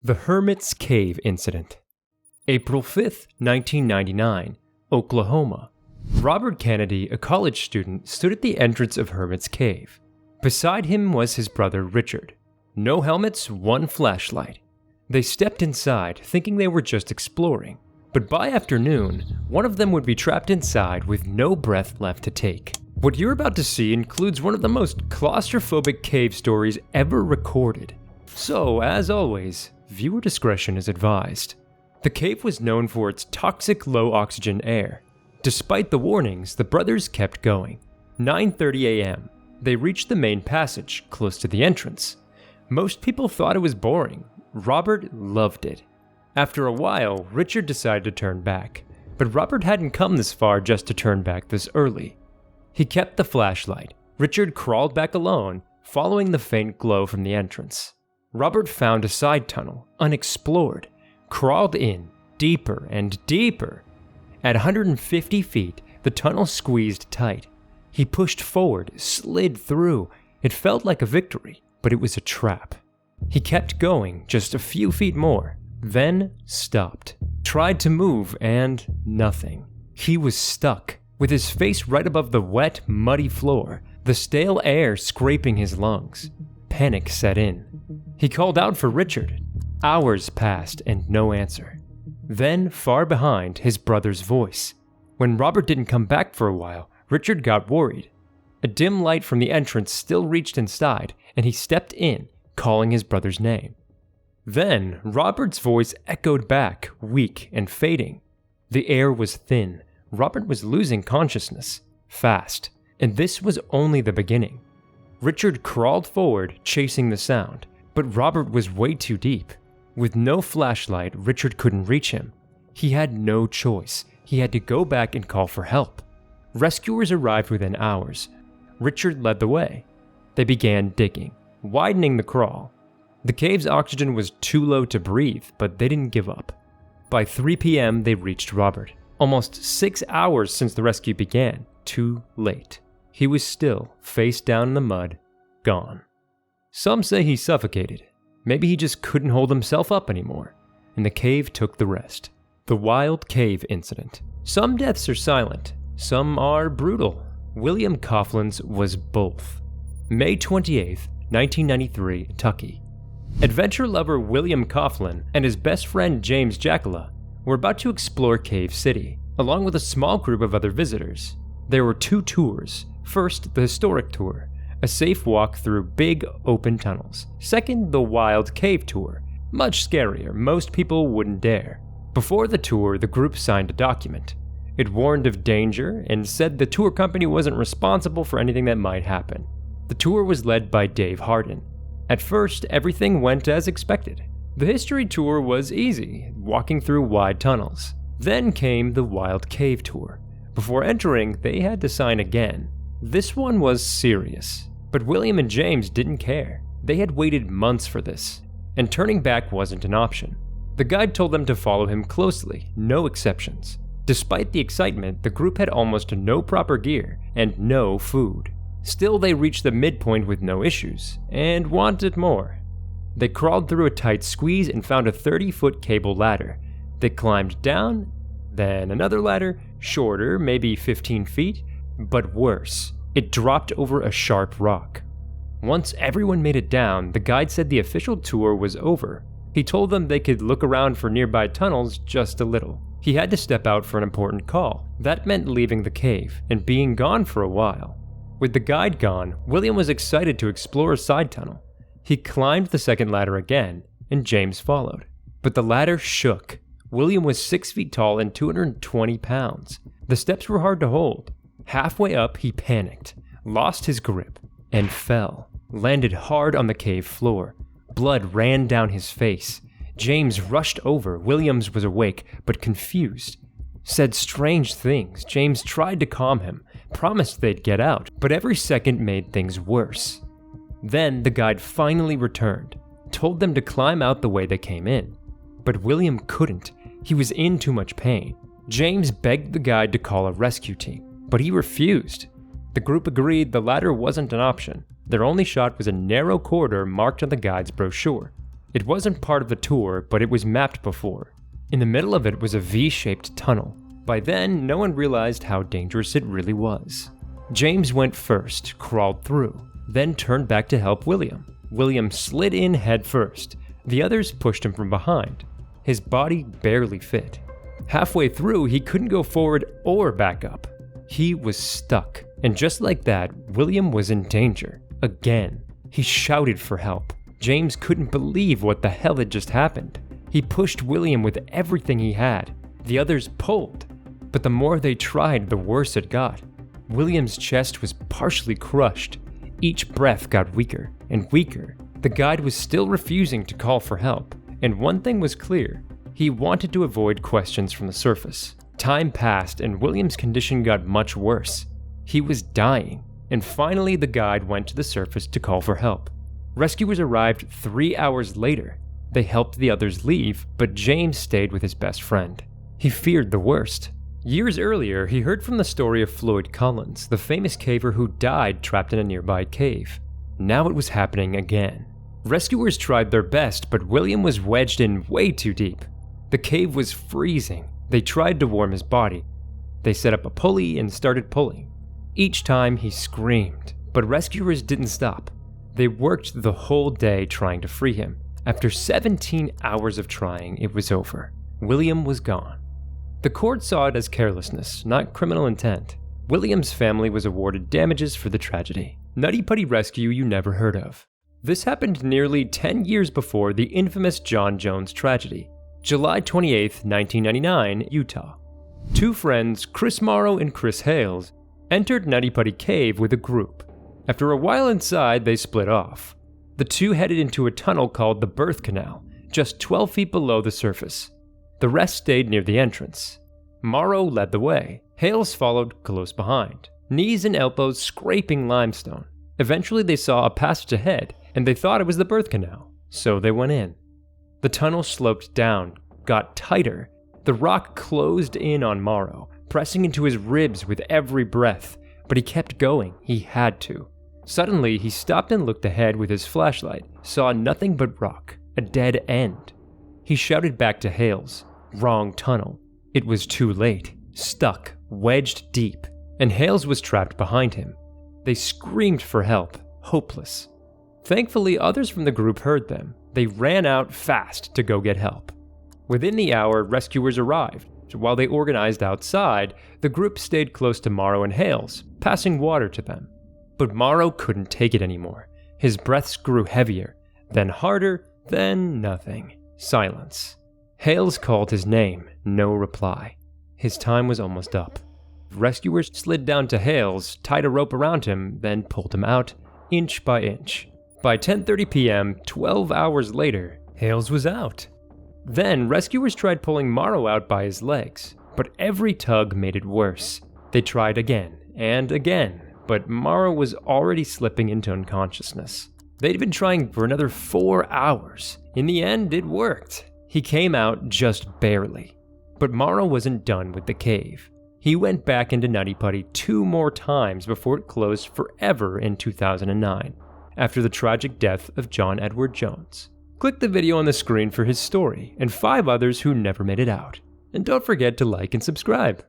The Hermits Cave Incident. April 5th, 1999, Oklahoma. Robert Kennedy, a college student, stood at the entrance of Hermit's Cave. Beside him was his brother Richard. No helmets, one flashlight. They stepped inside, thinking they were just exploring. But by afternoon, one of them would be trapped inside with no breath left to take. What you're about to see includes one of the most claustrophobic cave stories ever recorded. So, as always, viewer discretion is advised. The cave was known for its toxic low-oxygen air. Despite the warnings, the brothers kept going. 9:30 a.m. They reached the main passage, close to the entrance. Most people thought it was boring. Robert loved it. After a while, Richard decided to turn back. But Robert hadn't come this far just to turn back this early. He kept the flashlight. Richard crawled back alone, following the faint glow from the entrance. Robert found a side tunnel, unexplored, crawled in, deeper and deeper. At 150 feet, the tunnel squeezed tight. He pushed forward, slid through. It felt like a victory, but it was a trap. He kept going just a few feet more, then stopped. Tried to move and nothing. He was stuck, with his face right above the wet, muddy floor, the stale air scraping his lungs. Panic set in. He called out for Richard. Hours passed and no answer. Then, far behind, his brother's voice. When Robert didn't come back for a while, Richard got worried. A dim light from the entrance still reached inside, and he stepped in, calling his brother's name. Then, Robert's voice echoed back, weak and fading. The air was thin. Robert was losing consciousness, fast, and this was only the beginning. Richard crawled forward, chasing the sound, but Robert was way too deep. With no flashlight, Richard couldn't reach him. He had no choice. He had to go back and call for help. Rescuers arrived within hours. Richard led the way. They began digging, widening the crawl. The cave's oxygen was too low to breathe, but they didn't give up. By 3 p.m., they reached Robert. Almost 6 hours since the rescue began. Too late. He was still, face down in the mud, gone. Some say he suffocated. Maybe he just couldn't hold himself up anymore, and the cave took the rest. The Wild Cave Incident. Some deaths are silent, some are brutal. William Coughlin's was both. May 28, 1993, Kentucky. Adventure lover William Coughlin and his best friend James Jackala were about to explore Cave City, along with a small group of other visitors. There were 2 tours. First, the historic tour, a safe walk through big, open tunnels. Second, the Wild Cave Tour, much scarier, most people wouldn't dare. Before the tour, the group signed a document. It warned of danger and said the tour company wasn't responsible for anything that might happen. The tour was led by Dave Hardin. At first, everything went as expected. The history tour was easy, walking through wide tunnels. Then came the Wild Cave Tour. Before entering, they had to sign again. This one was serious, but William and James didn't care. They had waited months for this, and turning back wasn't an option. The guide told them to follow him closely, no exceptions. Despite the excitement, the group had almost no proper gear and no food. Still, they reached the midpoint with no issues, and wanted more. They crawled through a tight squeeze and found a 30-foot cable ladder. They climbed down, then another ladder, shorter, maybe 15 feet, but worse, it dropped over a sharp rock. Once everyone made it down, the guide said the official tour was over. He told them they could look around for nearby tunnels just a little. He had to step out for an important call. That meant leaving the cave and being gone for a while. With the guide gone, William was excited to explore a side tunnel. He climbed the second ladder again, and James followed. But the ladder shook. William was 6 feet tall and 220 pounds. The steps were hard to hold. Halfway up, he panicked, lost his grip, and fell, landed hard on the cave floor. Blood ran down his face. James rushed over. Williams was awake, but confused. Said strange things. James tried to calm him, promised they'd get out, but every second made things worse. Then the guide finally returned, told them to climb out the way they came in. But William couldn't. He was in too much pain. James begged the guide to call a rescue team, but he refused. The group agreed the ladder wasn't an option. Their only shot was a narrow corridor marked on the guide's brochure. It wasn't part of the tour, but it was mapped before. In the middle of it was a V-shaped tunnel. By then, no one realized how dangerous it really was. James went first, crawled through, then turned back to help William. William slid in head first. The others pushed him from behind. His body barely fit. Halfway through, he couldn't go forward or back up. He was stuck, and just like that, William was in danger. Again. He shouted for help. James couldn't believe what the hell had just happened. He pushed William with everything he had. The others pulled. But the more they tried, the worse it got. William's chest was partially crushed. Each breath got weaker and weaker. The guide was still refusing to call for help, and one thing was clear. He wanted to avoid questions from the surface. Time passed and William's condition got much worse. He was dying, and finally the guide went to the surface to call for help. Rescuers arrived 3 hours later. They helped the others leave, but James stayed with his best friend. He feared the worst. Years earlier, he heard from the story of Floyd Collins, the famous caver who died trapped in a nearby cave. Now it was happening again. Rescuers tried their best, but William was wedged in way too deep. The cave was freezing. They tried to warm his body. They set up a pulley and started pulling. Each time he screamed, but rescuers didn't stop. They worked the whole day trying to free him. After 17 hours of trying, it was over. William was gone. The court saw it as carelessness, not criminal intent. William's family was awarded damages for the tragedy. Nutty Putty rescue you never heard of. This happened nearly 10 years before the infamous John Jones tragedy. July 28, 1999, Utah. Two friends, Chris Morrow and Chris Hales, entered Nutty Putty Cave with a group. After a while inside, they split off. The two headed into a tunnel called the Birth Canal, just 12 feet below the surface. The rest stayed near the entrance. Morrow led the way. Hales followed close behind, knees and elbows scraping limestone. Eventually they saw a passage ahead, and they thought it was the birth canal, so they went in. The tunnel sloped down, got tighter. The rock closed in on Morrow, pressing into his ribs with every breath, but he kept going. He had to. Suddenly, he stopped and looked ahead with his flashlight, saw nothing but rock, a dead end. He shouted back to Hales. Wrong tunnel. It was too late. Stuck, wedged deep, and Hales was trapped behind him. They screamed for help, hopeless. Thankfully, others from the group heard them. They ran out fast to go get help. Within the hour, rescuers arrived. While they organized outside, the group stayed close to Morrow and Hales, passing water to them. But Morrow couldn't take it anymore. His breaths grew heavier, then harder, then nothing. Silence. Hales called his name, no reply. His time was almost up. Rescuers slid down to Hales, tied a rope around him, then pulled him out, inch by inch. By 10:30 p.m., 12 hours later, Hales was out. Then rescuers tried pulling Morrow out by his legs, but every tug made it worse. They tried again and again, but Morrow was already slipping into unconsciousness. They'd been trying for another 4 hours. In the end, it worked. He came out just barely. But Morrow wasn't done with the cave. He went back into Nutty Putty 2 more times before it closed forever in 2009, after the tragic death of John Edward Jones. Click the video on the screen for his story and 5 others who never made it out. And don't forget to like and subscribe.